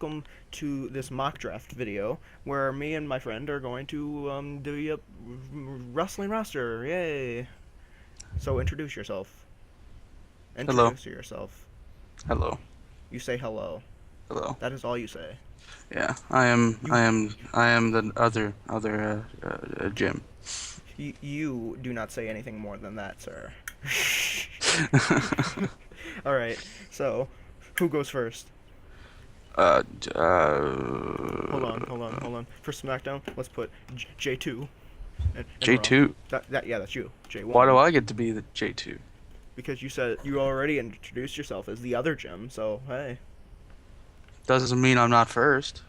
welcome to this mock draft video where me and my friend are going to do a wrestling roster. Yay! So introduce yourself. Hello. Introduce yourself. Hello. You say hello. Hello. That is all you say. Yeah, I am. You I am the other Jim. you do not say anything more than that, sir. All right. So, who goes first? uh, Hold on. For SmackDown, let's put J2 and Raw. J2. Yeah, that's you. J1. Why do I get to be the J2? Because you said you already introduced yourself as the other Jim, so hey. Doesn't mean I'm not first.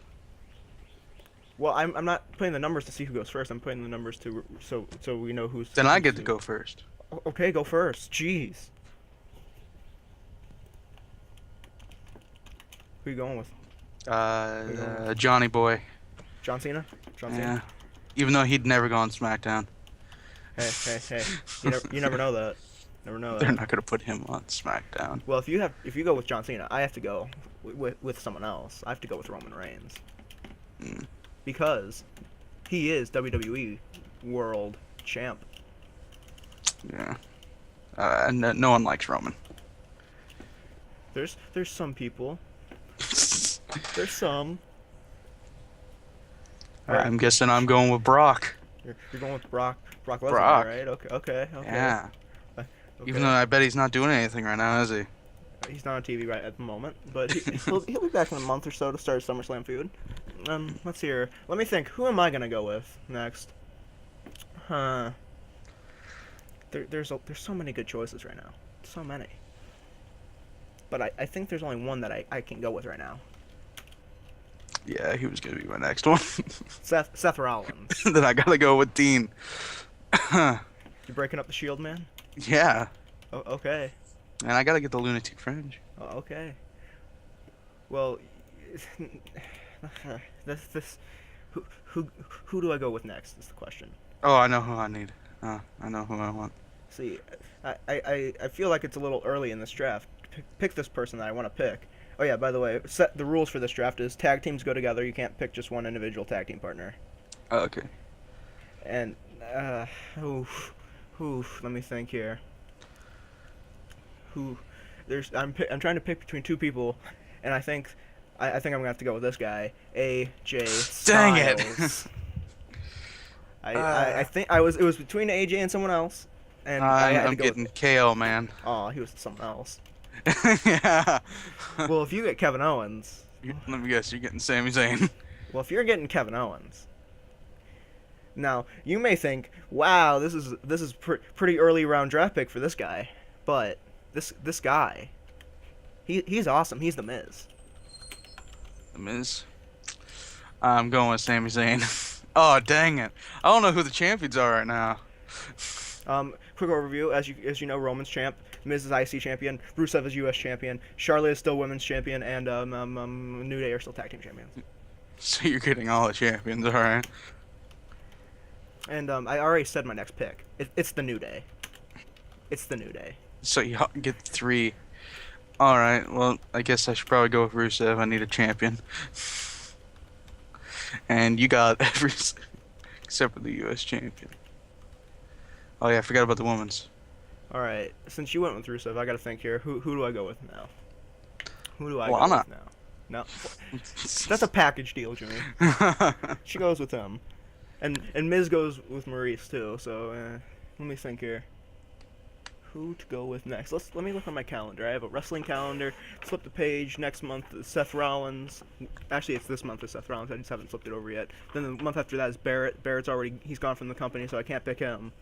Well, I'm not putting the numbers to see who goes first. I'm putting the numbers to so we know who's. Then I get to go first. Okay, go first. Jeez. Who you going with? Johnny Boy. John Cena? John Yeah. Cena? Even though he'd never go on SmackDown. Hey. You never know that. Never know They're that. not gonna put him on SmackDown. Well, if you go with John Cena, I have to go with someone else. I have to go with Roman Reigns. Mm. Because he is WWE World Champ. Yeah. And no one likes Roman. There's some people. There's some. I'm guessing I'm going with Brock. You're going with Brock Lesnar, Brock. right? Okay. Yeah. Okay. Even though I bet he's not doing anything right now, is he? He's not on TV right at the moment, but he'll be back in a month or so to start SummerSlam feud. Let's hear. Let me think. Who am I gonna go with next? Huh. There's so many good choices right now. So many. But I think there's only one that I can go with right now. Yeah, he was gonna be my next one. Seth Rollins. Then I gotta go with Dean. You breaking up the Shield, man? Yeah, Oh, okay. and I gotta get the lunatic fringe. Oh, okay. Well, this who do I go with next? Is the question. Oh, I know who I need. I know who I want. See, I feel like it's a little early in this draft to pick this person that I want to pick. Oh yeah, by the way, the rules for this draft is tag teams go together. You can't pick just one individual tag team partner. Oh, okay. And let me think here. I'm trying to pick between two people, and I think I'm gonna have to go with this guy, AJ Styles. Dang it! I think it was between AJ and someone else, and I had to I'm go getting KO, man. Oh, he was someone else. Yeah. Well, if you get Kevin Owens. Let me guess, you're getting Sami Zayn. Well, if you're getting Kevin Owens. Now, you may think, wow, this is pretty early round draft pick for this guy. But this guy, he's awesome. He's the Miz. The Miz. I'm going with Sami Zayn. Oh, dang it. I don't know who the champions are right now. Quick overview. As you know, Roman's champ. Miz is IC champion. Rusev is US champion. Charlotte is still women's champion, and New Day are still tag team champions. So you're getting all the champions, alright. And I already said my next pick. It's the New Day. It's the New Day. So you get 3. Alright, well, I guess I should probably go with Rusev. I need a champion. And you got every except for the US champion. Oh yeah, I forgot about the women's. All right, since you went with Rusev, I got to think here. Who do I go with now? Who do I go Lana. with now? No, that's a package deal, Jimmy. She goes with him, and Miz goes with Maurice too. So let me think here. Who to go with next? Let me look on my calendar. I have a wrestling calendar. Flip the page. Next month is Seth Rollins. Actually, it's this month is Seth Rollins. I just haven't flipped it over yet. Then the month after that is Barrett. He's gone from the company, so I can't pick him.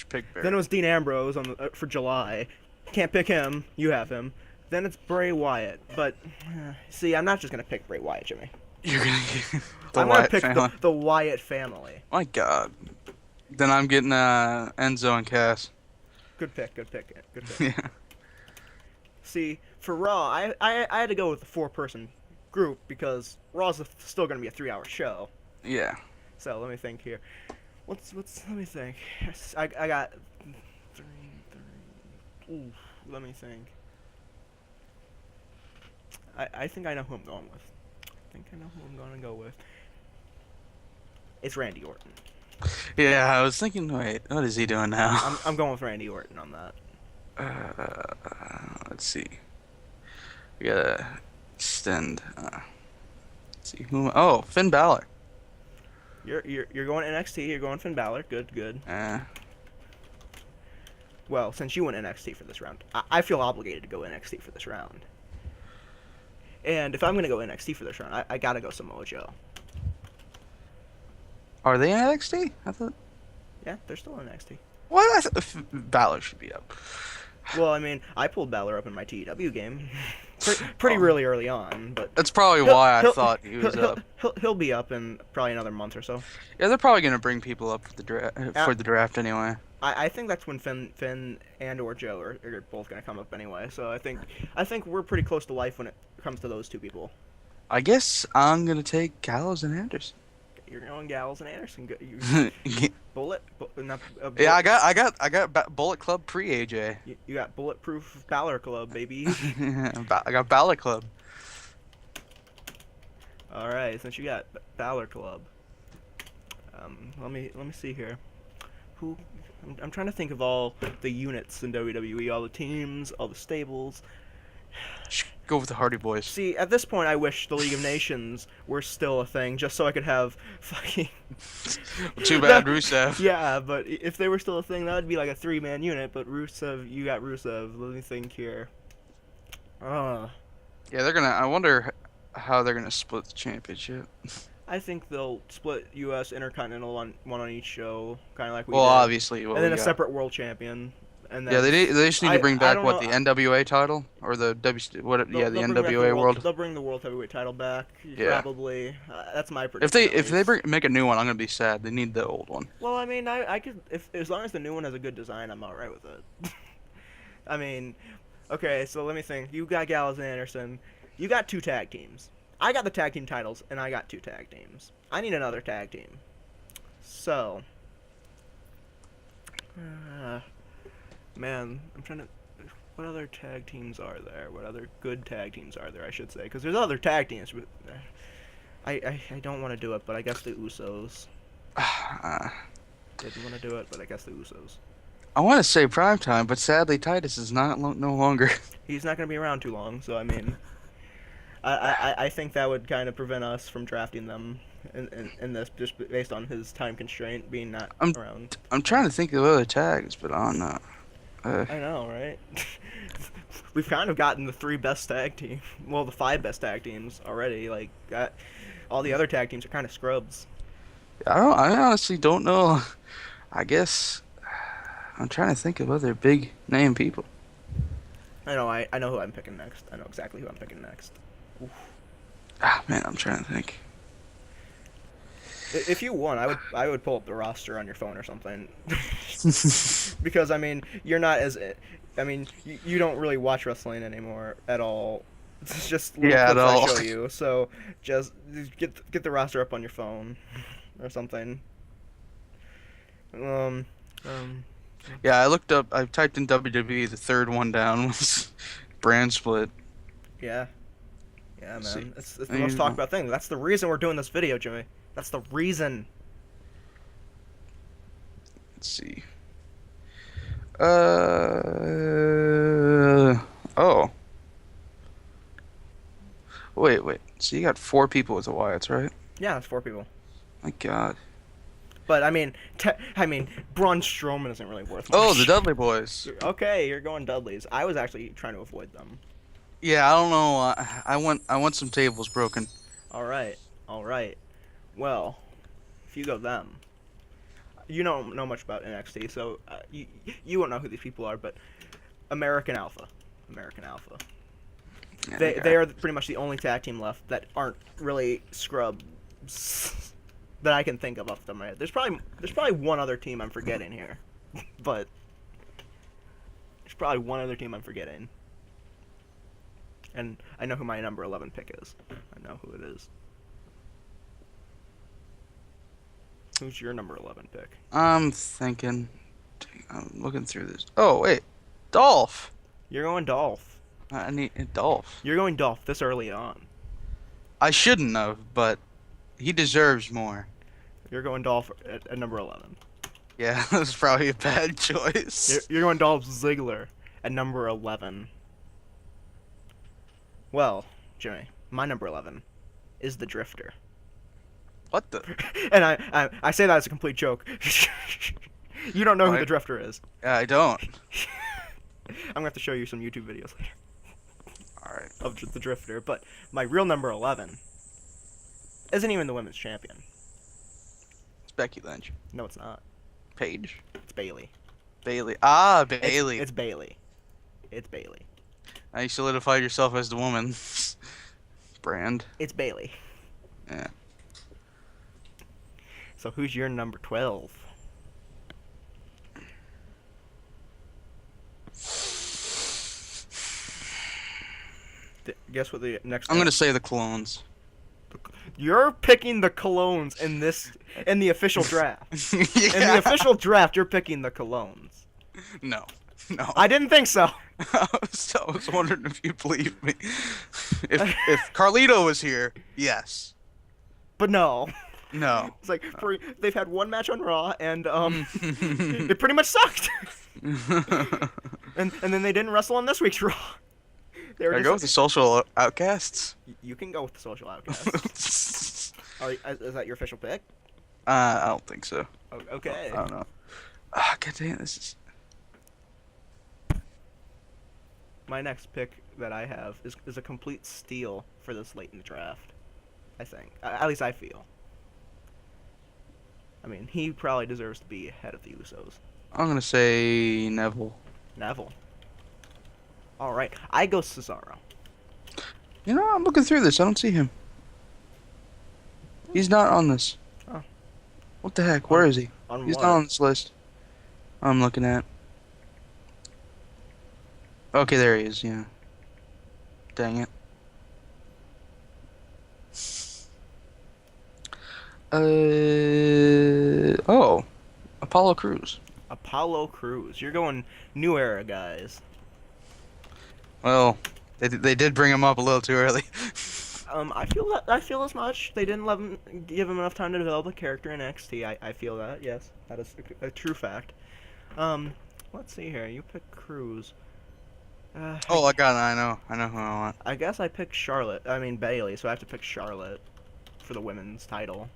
Pick Barrett. Then it was Dean Ambrose for July. Can't pick him. You have him. Then it's Bray Wyatt. But see, I'm not just gonna pick Bray Wyatt, Jimmy. You're gonna get the I'm Wyatt gonna pick family. the Wyatt family. My God. Then I'm getting Enzo and Cass. Good pick. Yeah. See, for Raw, I had to go with the 4-person group because Raw's still gonna be a 3-hour show. Yeah. So let me think here. Let me think. I got 3. Ooh, let me think. I think I know who I'm going with. think I know who I'm gonna go with. It's Randy Orton. Yeah, I was thinking. Wait, what is he doing now? I'm going with Randy Orton on that. Let's see. We gotta extend. Let's see who. Oh, Finn Balor. You're going NXT. You're going Finn Balor. Good. Uh, Well, since you went NXT for this round, I feel obligated to go NXT for this round. And if I'm gonna go NXT for this round, I gotta go Samoa Joe. are they in NXT? I thought. Yeah, they're still in NXT. What? Balor should be up. Well, I mean, I pulled Balor up in my TEW game, pretty really early on, but That's probably why I thought he was up. He'll be up in probably another month or so. Yeah, they're probably gonna bring people up for the draft anyway. I think that's when Finn and or Joe are both gonna come up anyway. So I think we're pretty close to life when it comes to those two people. I guess I'm gonna take Gallows and Anderson. You're going Gallows and Anderson. Bullet. Yeah, I got Bullet Club pre AJ. You got Bulletproof Balor Club, baby. I got Balor Club. All right, since you got Balor Club, let me see here. Who? I'm trying to think of all the units in WWE, all the teams, all the stables. Go with the Hardy Boys. See, at this point, I wish the League of Nations were still a thing, just so I could have fucking. Too bad Rusev. Yeah, but if they were still a thing, that would be like a 3-man unit. But Rusev, you got Rusev. Let me think here. Yeah, they're gonna. I wonder how they're gonna split the championship. I think they'll split U.S. Intercontinental on one on each show, kind of like we Well, did. obviously. And then a separate world champion. And then Yeah, they just need to bring back don't the know. NWA title or the the They'll bring back NWA world. They'll bring the world heavyweight title back. Yeah. Probably. That's my prediction. If they make a new one, I'm gonna be sad. They need the old one. Well, I mean, I could if as long as the new one has a good design, I'm all right with it. I mean, okay, so let me think. You got Gallows and Anderson. You got 2 tag teams. I got the tag team titles, and I got 2 tag teams. I need another tag team. So, man, I'm trying to. What other tag teams are there? What other good tag teams are there? I should say, because there's other tag teams. But I don't want to do it, but I guess the Usos. Didn't want to do it, but I guess the Usos. I want to say Primetime, but sadly Titus is no longer. He's not going to be around too long, so I mean, I think that would kind of prevent us from drafting them in this, just based on his time constraint being not around. I'm trying to think of other tags, but I don't know. I know, right? We've kind of gotten the 3 best tag team, well, the 5 best tag teams already. Like, all the other tag teams are kind of scrubs. I honestly don't know. I guess I'm trying to think of other big name people. I know who I'm picking next. I know exactly who I'm picking next. Oof. Man, I'm trying to think. If you won, I would pull up the roster on your phone or something. Because I mean, you're not as, I mean, you don't really watch wrestling anymore at all. It's just little clips I show you. So just get the roster up on your phone or something. Yeah, I looked up. I typed in WWE. The third one down was brand split. Yeah, man. It's the most talked about thing. That's the reason we're doing this video, Jimmy. That's the reason. Let's see. Oh. Wait. So you got 4 people with the Wyatts, right? Yeah, it's 4 people. My God. But I mean, Braun Strowman isn't really worth much. Oh, the Dudley Boys. Okay, you're going Dudleys. I was actually trying to avoid them. Yeah, I don't know. I want some tables broken. All right. Well, if you go them, you don't know much about NXT, so you won't know who these people are. But American Alpha. Yeah, They are pretty much the only tag team left that aren't really scrubs that I can think of off the top of my head. There's probably one other team I'm forgetting here, but there's probably one other team I'm forgetting. And I know who my number 11 pick is. I know who it is. Who's your number 11 pick? I'm thinking. I'm looking through this. Oh wait, Dolph. You're going Dolph. I need Dolph. You're going Dolph this early on. I shouldn't have, but he deserves more. You're going Dolph at number 11. Yeah, that was probably a bad choice. You're going Dolph Ziggler at number 11. Well, Jimmy, my number 11 is the Drifter. What the? And I say that as a complete joke. You don't know who the Drifter is. Yeah, I don't. I'm gonna have to show you some YouTube videos later. Alright. Of the Drifter, but my real number 11 isn't even the women's champion. It's Becky Lynch. No, it's not. Paige. It's Bailey. Bailey. Ah, Bailey. It's Bailey. It's Bailey. Now you solidified yourself as the woman. Brand. It's Bailey. Yeah. So who's your number 12? Guess what the next? I'm gonna say the clones. You're picking the Colognes in the official draft. Yeah. In the official draft, you're picking the Colognes. No. No. I didn't think so. I was wondering if you'd believe me. If Carlito was here, yes. But no. No. It's like they've had one match on Raw and it pretty much sucked. and then they didn't wrestle on this week's Raw. They were I go with the social outcasts. You can go with the social outcasts. Is that your official pick? I don't think so. Okay. I don't know. Ah, god damn, this is. My next pick that I have is a complete steal for this late in the draft. I think. At least I feel. I mean, he probably deserves to be ahead of the Usos. I'm gonna say Neville. Neville. All right, I go Cesaro. You know, I'm looking through this. I don't see him. He's not on this. Oh. What the heck? Where is he? On He's what? not on this list. I'm looking at. Okay, there he is. Yeah. Dang it. Oh, Apollo Crews. Apollo Crews. You're going new era, guys. Well, they did bring him up a little too early. I feel as much. They didn't give him enough time to develop a character in NXT. I feel that. Yes, that is a true fact. Let's see here. You pick Crews. Oh, I got it. I know who I want. I guess I picked Bailey, so I have to pick Charlotte for the women's title.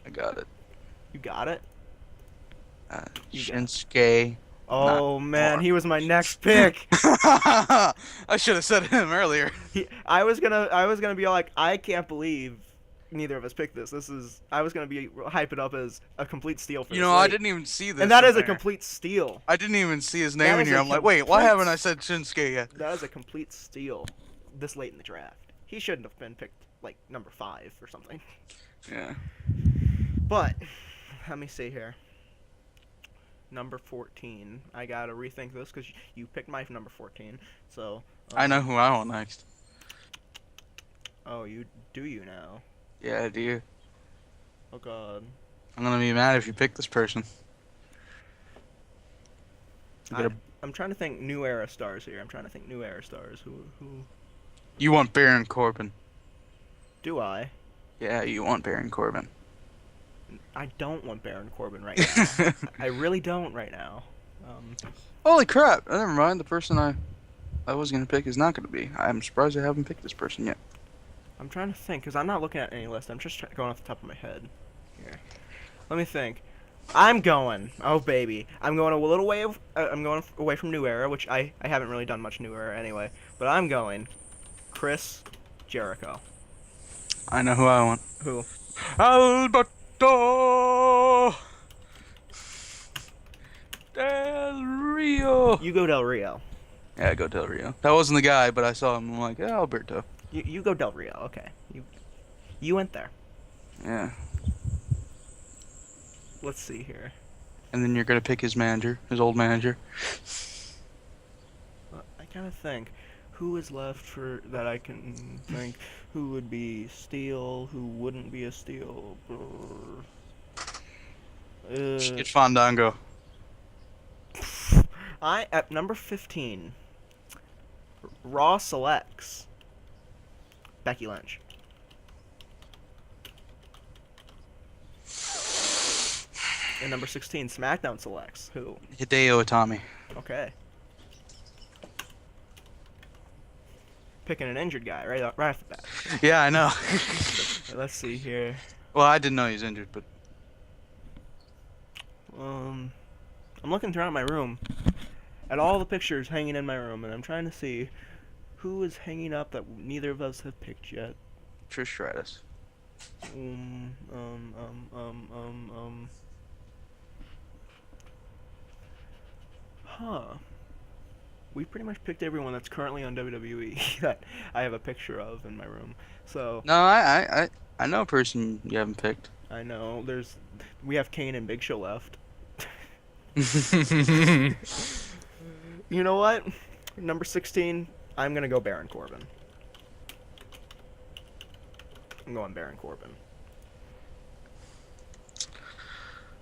I got it. You got it? Shinsuke. Oh man, he was my next pick. I should have said him earlier. I was gonna be like, I can't believe neither of us picked this. I was gonna be hype it up as a complete steal for You this know, I late. didn't even see this. And that is a there. complete steal. I didn't even see his That name in is here. a I'm like, wait, why complete- haven't I said Shinsuke yet? That is a complete steal this late in the draft. He shouldn't have been picked like number 5 or something. Yeah. But let me see here. Number 14. I gotta rethink this because you picked my number 14. So. I know who I want next. Oh, you now? Yeah, I do. Oh God. I'm gonna be mad if you pick this person. I'm trying to think new era stars here. Who You want Baron Corbin. do I? Yeah, you want Baron Corbin. I don't want Baron Corbin right now. I really don't right now. Holy crap! Never mind. The person I was gonna pick is not gonna be. I'm surprised I haven't picked this person yet. I'm trying to think because I'm not looking at any list. I'm just going off the top of my head. Here, let me think. I'm going. Oh baby, I'm going a little way. I'm going away from New Era, which I haven't really done much New Era anyway. But I'm going Chris Jericho. I know who I want. Who? Alberto Del Rio. You go Del Rio. Yeah, go Del Rio. That wasn't the guy, but I saw him. I'm like, yeah, Alberto. You go Del Rio. Okay. You went there. Yeah. Let's see here. And then you're gonna pick his manager, his old manager. I gotta think. Who is left for that I can think? Who would be Steel? Who wouldn't be a Steel? Get Fandango. At number 15. Raw selects Becky Lynch. And number 16, Smackdown selects who? Hideo Itami. Okay. Picking an injured guy right off the bat. Yeah, I know. Let's see here. Well, I didn't know he was injured, but I'm looking throughout my room at all the pictures hanging in my room, and I'm trying to see who is hanging up that neither of us have picked yet. Trish Stratus. Huh. We pretty much picked everyone that's currently on WWE that I have a picture of in my room. So No, I know a person you haven't picked. I know we have Kane and Big Show left. You know what? Number 16, I'm gonna go Baron Corbin. I'm going Baron Corbin.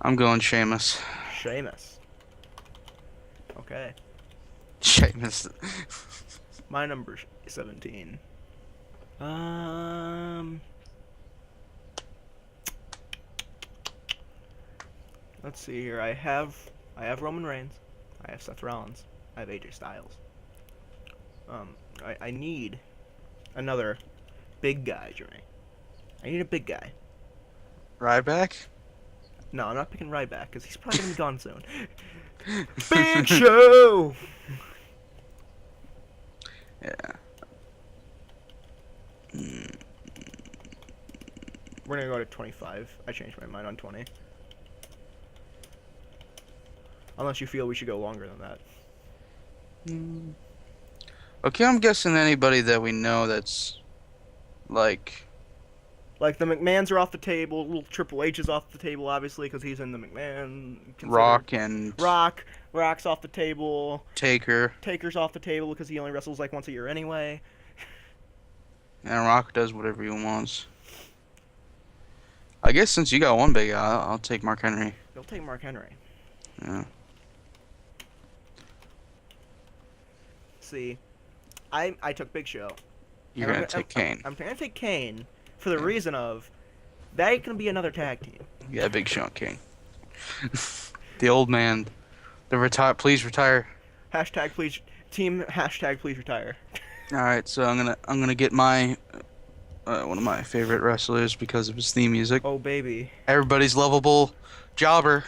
I'm going Sheamus. Sheamus. Okay. Sheamus. My number's 17. Let's see here. I have Roman Reigns. I have Seth Rollins. I have AJ Styles. I need another big guy, Jimmy. I need a big guy. Ryback? No, I'm not picking Ryback because he's probably gonna be gone soon. Big Show. Yeah. We're gonna go to 25. I changed my mind on 20. Unless you feel we should go longer than that. Okay, I'm guessing anybody that we know that's like Like the McMahons are off the table. Little Triple H is off the table, obviously, because he's in the McMahon. Rock and Rock's off the table. Taker. Taker's off the table because he only wrestles like once a year anyway. And Rock does whatever he wants. I guess since you got one big guy, I'll take Mark Henry. You'll take Mark Henry. Yeah. See, I took Big Show. You're gonna take Kane. I'm gonna take Kane for the reason of that can be another tag team. Yeah, Big Show and Kane. The old man. Please retire. Hashtag please team. Hashtag please retire. All right, so I'm gonna get my one of my favorite wrestlers because of his theme music. Oh baby. Everybody's lovable jobber,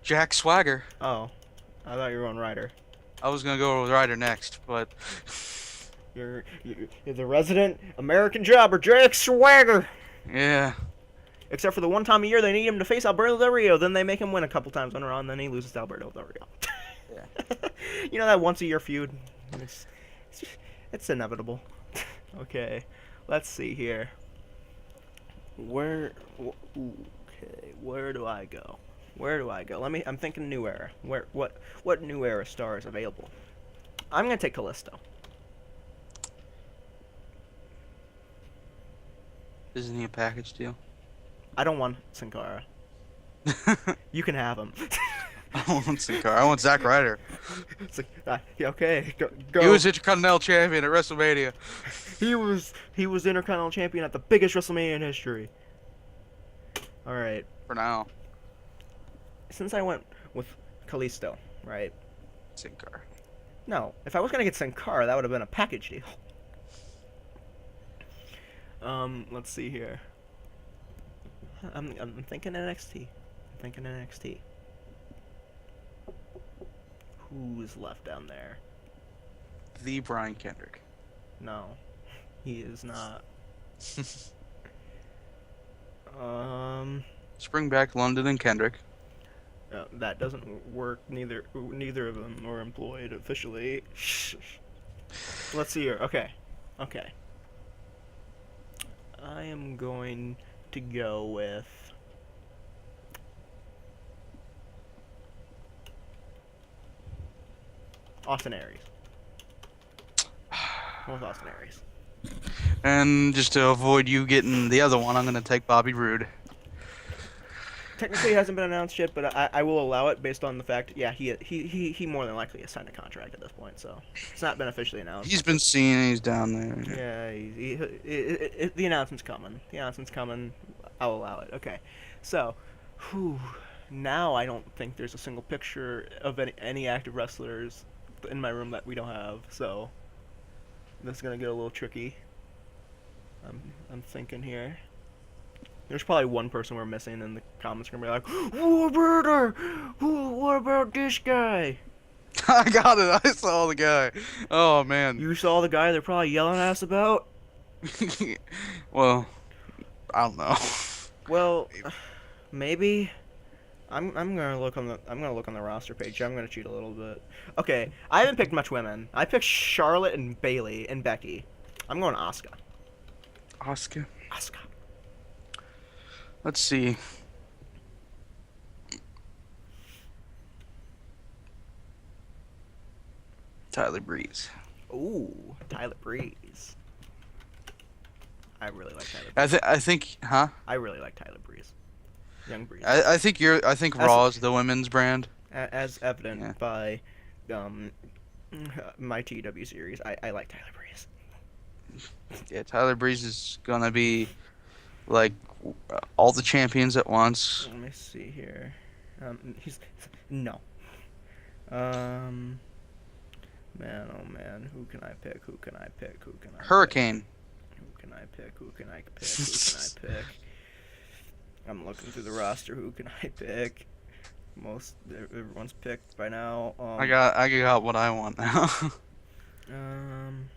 Jack Swagger. Oh, I thought you were on Ryder. I was gonna go with Ryder next, but You're the resident American jobber, Jack Swagger. yeah. Except for the one time a year they need him to face Alberto Del Rio, then they make him win a couple times on a Raw, and then he loses to Alberto Del Rio. Yeah. You know that once a year feud? It's inevitable. Okay, let's see here. Where do I go? Where do I go? I'm thinking new era. What new era star is available? I'm gonna take Kalisto. Isn't he a package deal? I don't want Sin Cara. You can have him. I don't want Sin Cara. I want Zack Ryder. It's like, yeah, okay, go. He was Intercontinental Champion at WrestleMania. He was Intercontinental Champion at the biggest WrestleMania in history. All right. For now. Since I went with Kalisto, right? Sin Cara. No, if I was gonna get Sin Cara, that would have been a package deal. Let's see here. I'm thinking NXT. I'm thinking NXT. Who's left down there? The Brian Kendrick. No, he is not. Spring back London and Kendrick. That doesn't work. Neither of them are employed officially. Let's see here. Okay. I am going to go with Austin Aries. With Austin Aries. And just to avoid you getting the other one, I'm gonna take Bobby Roode. technically it hasn't been announced yet, but I will allow it based on the fact, yeah, he more than likely has signed a contract at this point, so it's not been officially announced. He's been seen. He's down there. Yeah, the announcement's coming. The announcement's coming. I'll allow it. Okay, so, whew, now I don't think there's a single picture of any active wrestlers in my room that we don't have. So, this is gonna get a little tricky. I'm thinking here. There's probably one person we're missing, and the comments are gonna be like, what about this guy? I got it. I saw the guy. Oh man. You saw the guy they're probably yelling at us about? Well, I don't know. Well, maybe. I'm gonna look on the roster page. I'm gonna cheat a little bit. Okay, I haven't picked much women. I picked Charlotte and Bailey and Becky. I'm going Asuka. Oscar. Asuka. Let's see. Tyler Breeze. Ooh, Tyler Breeze. I really like Tyler. I think, huh? I really like Tyler Breeze. Young Breeze. I think Raw is the women's brand. As evident by my TW series, I like Tyler Breeze. Yeah, Tyler Breeze is gonna be like all the champions at once. Let me see here. He's no. Man, oh man, who can I pick? Who can I pick? Who can I? Hurricane. Pick? Who can I pick? Who can I pick? Who can I pick? I'm looking through the roster. Who can I pick? Everyone's picked by now. I got what I want now. Um.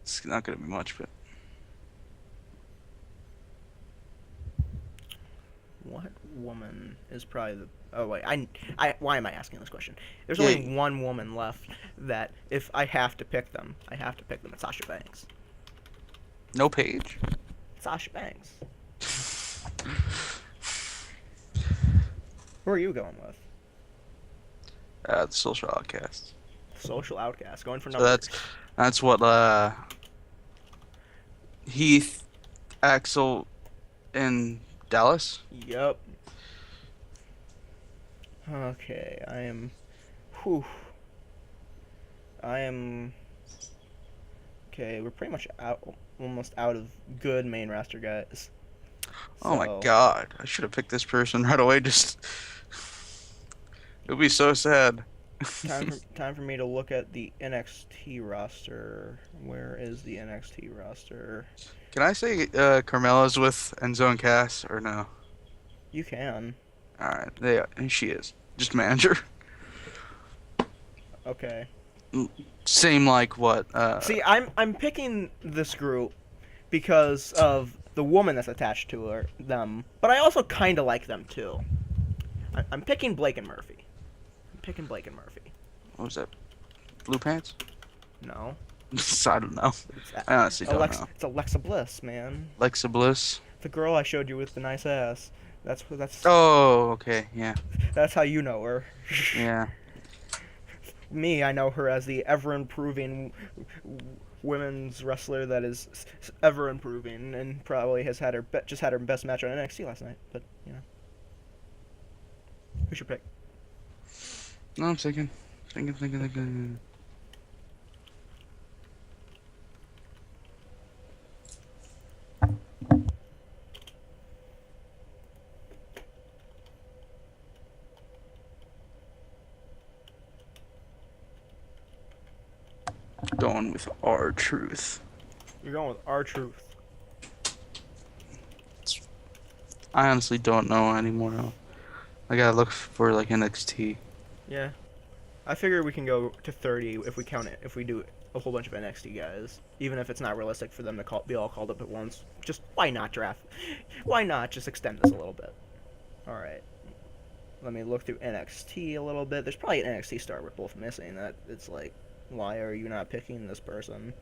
It's not gonna be much, but What woman is probably the? Oh wait, why am I asking this question? There's only one woman left that if I have to pick them, It's Sasha Banks. no Paige. Sasha Banks. Who are you going with? The Social Outcasts. Social Outcast. Going for So numbers. that's what Heath, Axel, and Dallas. Yep. Okay, I am. Whew. I am. Okay, we're pretty much almost out of good main roster guys. Oh my So, god, I should have picked this person right away. Just it'll be so sad. time for me to look at the NXT roster. Where is the NXT roster? Can I say Carmella's with Enzo and Cass or no? You can. Alright, she is. Just manager. Okay. Same like what? See, I'm picking this group because of the woman that's attached to them, but I also kind of like them too. I'm picking Blake and Murphy. What was that? Blue pants? No. I don't know. I honestly don't know. It's Alexa Bliss, man. Alexa Bliss. The girl I showed you with the nice ass. That's. Oh, okay, yeah. That's how you know her. Yeah. Me, I know her as the ever-improving women's wrestler that is ever improving and probably has had her best match on NXT last night. But you know, who should pick? No, I'm thinking. Going with R-Truth. You're going with R-Truth. I honestly don't know anymore. I gotta look for like NXT. Yeah. I figure we can go to 30 if we count it. If we do a whole bunch of NXT guys, even if it's not realistic for them to be all called up at once. Just why not draft? Why not just extend this a little bit? All right. Let me look through NXT a little bit. There's probably an NXT star we're both missing. That it's like, why are you not picking this person?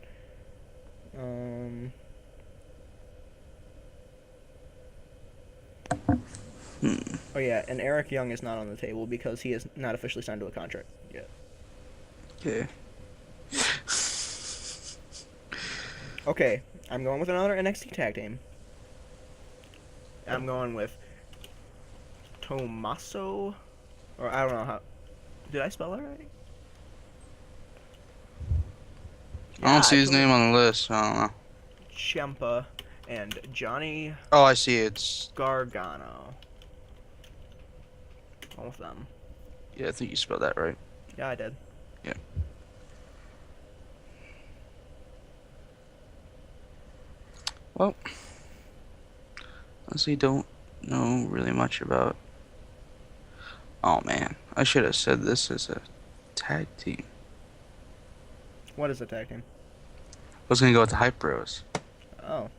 Oh yeah, and Eric Young is not on the table because he is not officially signed to a contract yet. Okay. Okay, I'm going with another NXT tag team. I'm going with Tommaso, or I don't know how. Did I spell that right? I don't see his totally- name on the list. So I don't know. Ciampa and Johnny Oh, I see. It's Gargano. All of them. yeah. I think you spelled that right. Yeah, I did. Yeah. Well, honestly, don't know really much about. Oh man, I should have said this as a tag team. What is a tag team? I was gonna go with the Hype Bros, Oh.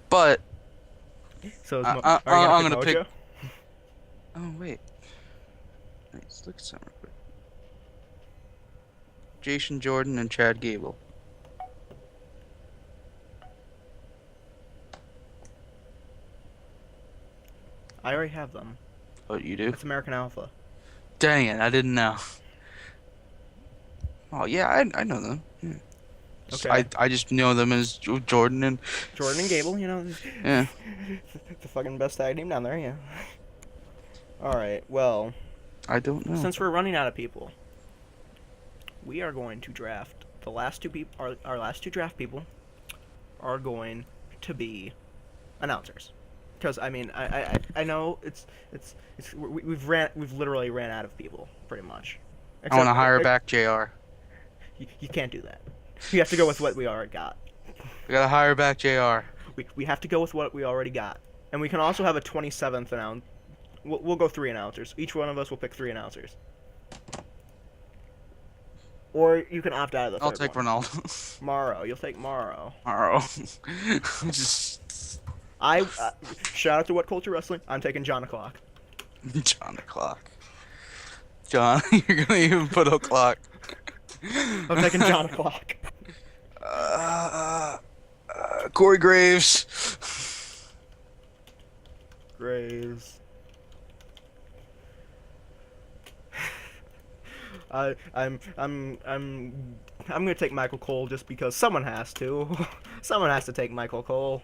but So is I- Mo- I- are you I'm gonna gonna pick pick- Mojo? oh wait, let's look at something real quick. Jason Jordan and Chad Gable. I already have them. Oh, you do? It's American Alpha. Dang it, I didn't know. Oh yeah, I know them. Yeah. Okay. I just know them as Jordan and Jordan and Gable, you know, yeah. the fucking best tag team down there, yeah. Alright, well, I don't know. since we're running out of people, we are going to draft the last two people. Our last two draft people are going to be announcers, because I mean I know we've literally ran out of people pretty much. I want to hire Except- back JR. You can't do that. You have to go with what we already got. We gotta hire back JR. We have to go with what we already got, and we can also have a 27th announce. We'll go 3 announcers. Each one of us will pick 3 announcers. Or you can opt out of the I'll third take one. Ronaldo. Morrow. You'll take Morrow. Tomorrow. Just Shout out to What Culture Wrestling. I'm taking John O'Clock. John the clock. John, you're gonna even put o'clock. I'm taking John O'Clock. Corey Graves. Graves. I'm gonna take Michael Cole just because someone has to. Someone has to take Michael Cole.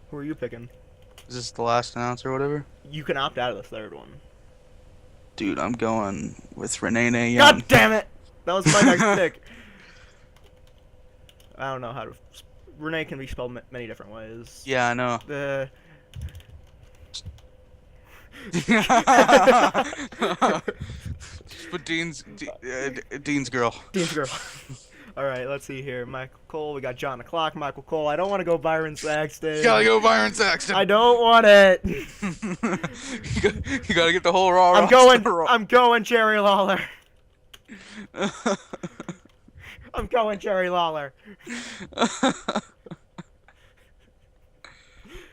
Who are you picking? Is this the last announcer or whatever? You can opt out of the third one. Dude, I'm going with Renee Young. God damn it! That was my next pick. I don't know how to. Renee can be spelled many different ways. Yeah, I know. The. But Dean's girl. Dean's girl. All right, let's see here. Michael Cole. We got John O'Clock. Michael Cole. I don't want to go Byron Saxton. You gotta go Byron Saxton. I don't want it. you gotta get the whole Raw. I'm going Jerry Lawler. I'm going Jerry Lawler.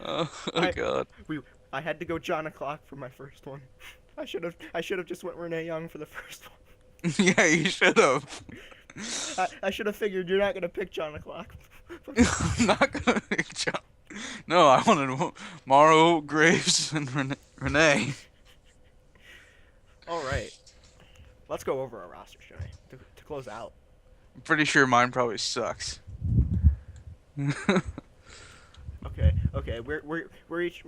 Oh I- god. I had to go John O'Clock for my first one. I should have just went Renee Young for the first one. Yeah, you should have. I should have figured you're not gonna pick John O'Clock. I'm not gonna pick John. No, I wanted Morrow, Graves, and Renee. All right, let's go over our roster, shall we? To close out. I'm pretty sure mine probably sucks. Okay. We're each.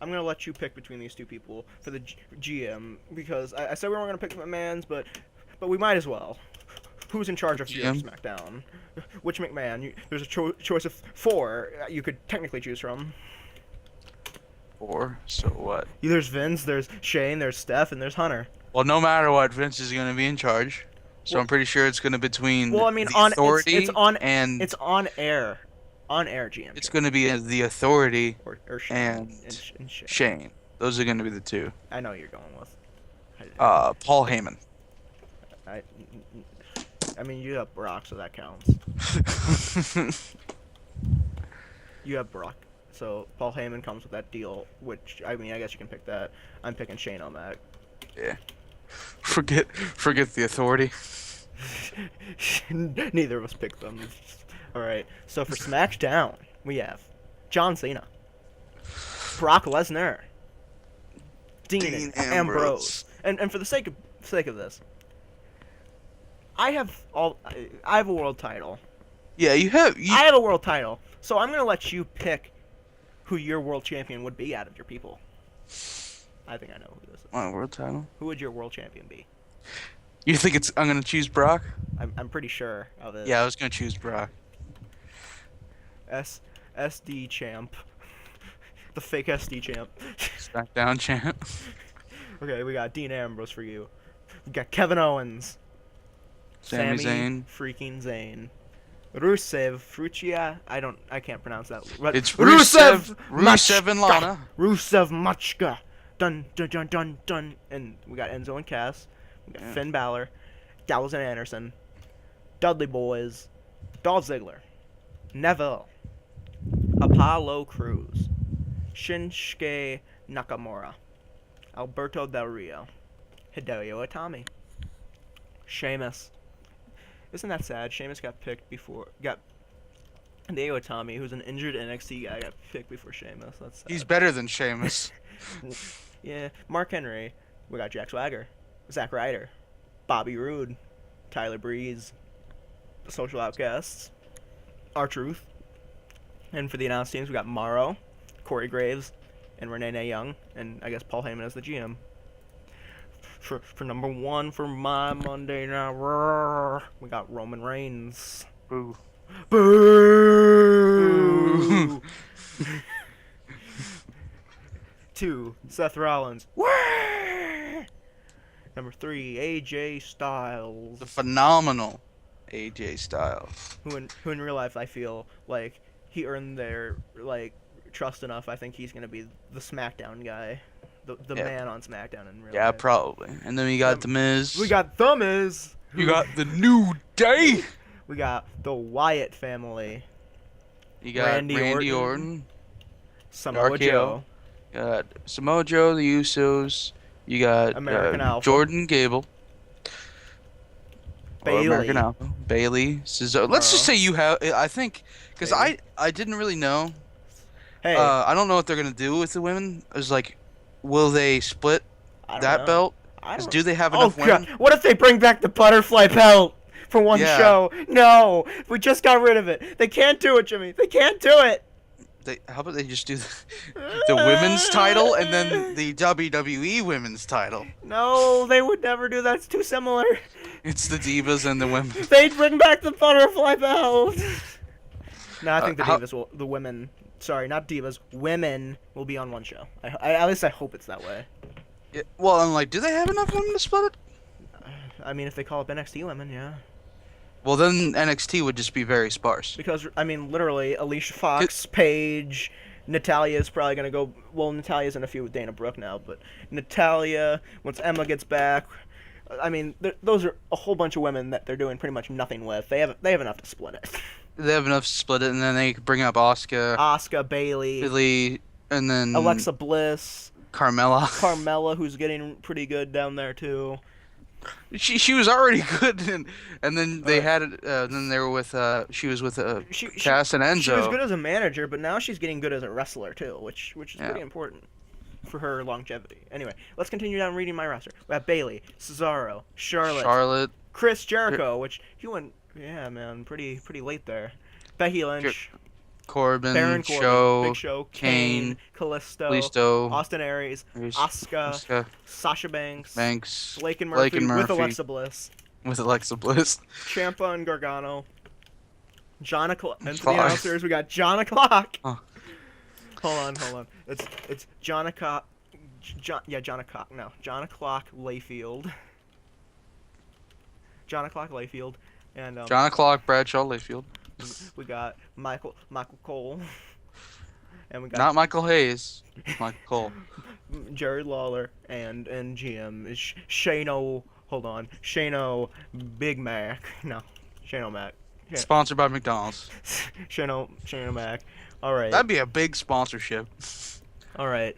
I'm gonna let you pick between these two people for the GM because I said we weren't gonna pick McMahon's, but we might as well. Who's in charge of your GM? SmackDown? Which McMahon? There's a choice of 4 you could technically choose from. Or so what? There's Vince, there's Shane, there's Steph, and there's Hunter. Well, no matter what, Vince is gonna be in charge. So Well- I'm pretty sure it's gonna be between Well, I mean, the on authority it's on and it's on air GM. it's gonna be the authority or Shane and and Shane. Shane. Those are gonna be the two. I know what you're going with. Paul Heyman. I mean, you have Brock, so that counts. You have Brock, so Paul Heyman comes with that deal. Which I mean, I guess you can pick that. I'm picking Shane on that. Yeah. Forget the authority. Neither of us picked them. All right. So for Smackdown, we have John Cena, Brock Lesnar, Dean Ambrose, and for the sake of this, I have a world title. Yeah, I have a world title, so I'm gonna let you pick who your world champion would be out of your people. I think I know who this is. My world title. Who would your world champion be? You think I'm gonna choose Brock? I'm pretty sure of it. Yeah, I was gonna choose Brock. SD champ. The fake SD champ. Smackdown champ. Okay, we got Dean Ambrose for you. We got Kevin Owens. Sami Zayn. Freaking Zayn. Rusev, Fruchia, I can't pronounce that. But It's Rusev and Lana. Rusev Machka. Dun dun dun dun dun. And we got Enzo and Cass. We got Finn Balor, Gallows and Anderson, Dudley Boys, Dolph Ziggler, Neville, Apollo Crews, Shinsuke Nakamura, Alberto Del Rio, Hideo Itami, Sheamus. Isn't that sad? Sheamus got picked before. Hideo Itami, who's an injured NXT guy, got picked before Sheamus. That's sad. He's better than Sheamus. Yeah, Mark Henry. We got Jack Swagger, Zack Ryder, Bobby Roode, Tyler Breeze, the Social Outcasts, R-Truth. And for the announced teams, we got Morrow, Corey Graves, and Renee Young, and I guess Paul Heyman as the GM. For number one for my Monday Night Raw, we got Roman Reigns. Boo. Boo! 2, Seth Rollins. Number 3, AJ Styles. The phenomenal AJ Styles. Who in real life I feel like he earned their trust enough. I think he's gonna be the SmackDown guy, the man on SmackDown in real life. Yeah, probably. And then we got The Miz. We got The Miz. You got the New Day. We got the Wyatt family. You got Randy Orton. Samoa Joe. You got Samoa Joe, the Usos. You got American Alpha. Jordan Gable. Bayley. American Alpha. Bayley. Cesaro. Let's just say you have. I think because I didn't really know. Hey. I don't know what they're gonna do with the women. It's like, will they split that belt? Do they have enough women? God. What if they bring back the butterfly belt for one show? No, we just got rid of it. They can't do it, Jimmy. They can't do it. How about they just do the women's title and then the WWE women's title? No, they would never do that. It's too similar. It's the Divas and the women. They'd bring back the butterfly belt. No, I think the women. Sorry, not Divas. Women will be on one show. At least I hope it's that way. Yeah, well, I'm like, do they have enough women to split it? I mean, if they call up NXT women, yeah. Well, then NXT would just be very sparse. Because, I mean, literally, Alicia Fox, Paige, Natalia's probably going to go... Well, Natalia's in a feud with Dana Brooke now, but Natalya, once Emma gets back... I mean, those are a whole bunch of women that they're doing pretty much nothing with. They have enough to split it. They have enough to split it, and then they could bring up Asuka, Bayley, and then... Alexa Bliss. Carmella, who's getting pretty good down there, too. She was already good, and then they had it. Then they were with she was with Cass and Enzo. She was good as a manager, but now she's getting good as a wrestler too, which is pretty important for her longevity. Anyway, let's continue down reading my roster. We have Bayley, Cesaro, Charlotte, Chris Jericho, which he went pretty late there. Becky Lynch. Baron Corbin, Big Show, Kane, Kalisto, Austin Aries, Asuka, Sasha Banks, Blake and Murphy with Alexa Bliss. Ciampa and Gargano. John O'Clock. And for the announcers, we got John O'Clock. Huh. Hold on. It's John O'Clock. John O'Clock. No, John O'Clock Layfield. John O'Clock Layfield. And John O'Clock Bradshaw Layfield. We got Michael Cole, and we got not Michael Hayes, Michael Cole, Jared Lawler, and GM is Shano. Hold on, Shano Big Mac. No, Shano Mac. Sponsored by McDonald's. Shano Mac. All right. That'd be a big sponsorship. All right.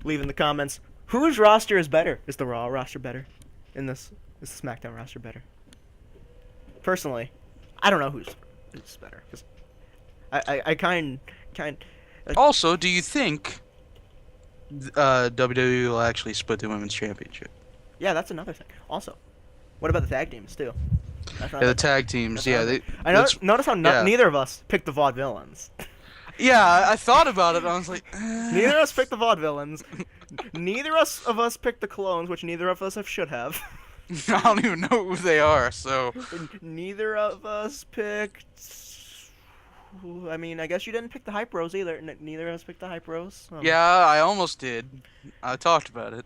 Leave in the comments whose roster is better. Is the Raw roster better? Is the SmackDown roster better? Personally, I don't know who's better, because I kind. Also, do you think WWE will actually split the women's championship? Yeah, that's another thing. Also, what about the tag teams too? The tag teams. Yeah, notice how neither of us picked the Vaudevillains. Yeah, I thought about it. I was like, Neither of us picked the vaudevillains. Neither of us picked the clones, which neither of us should have. I don't even know who they are. So Neither of us picked. I mean, I guess you didn't pick the Hype Bros either. Neither of us picked the Hype Bros. yeah, I almost did. I talked about it.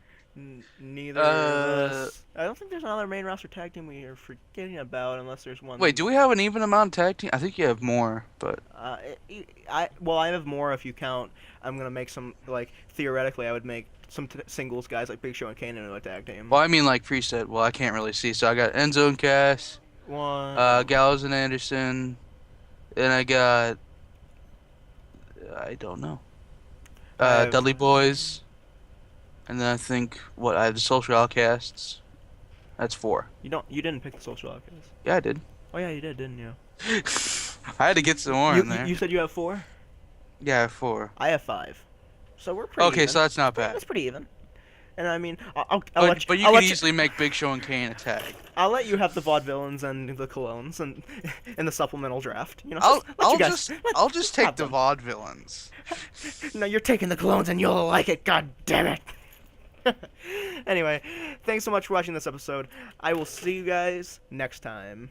Neither of us. I don't think there's another main roster tag team we are forgetting about, unless there's one. Wait, do we have an even amount of tag team? I think you have more, but I have more if you count. I'm gonna make some like theoretically I would make some singles guys like Big Show and Kane into a tag team. well, I mean like preset. Well, I can't really see. So I got Enzo and Cass, One. Gallows and Anderson, and I got I don't know. I have- Dudley Boys, and then I think what I have the Social Outcasts. That's 4. You didn't pick the Social Outcasts. Yeah, I did. Oh yeah, you did, didn't you? I had to get some more in there. You said you have 4. Yeah, I have 4. I have 5. So we're pretty. Okay, even. so that's not bad. That's pretty even. And I mean, I'll But, let you. but you I'll can let easily make Big Show and Kane a tag. I'll let you have the vaudevillains and the colognes and in the supplemental draft. You know, I'll just take have the them. vaudevillains. No, you're taking the clones and you'll like it. God damn it. Anyway, thanks so much for watching this episode. I will see you guys next time.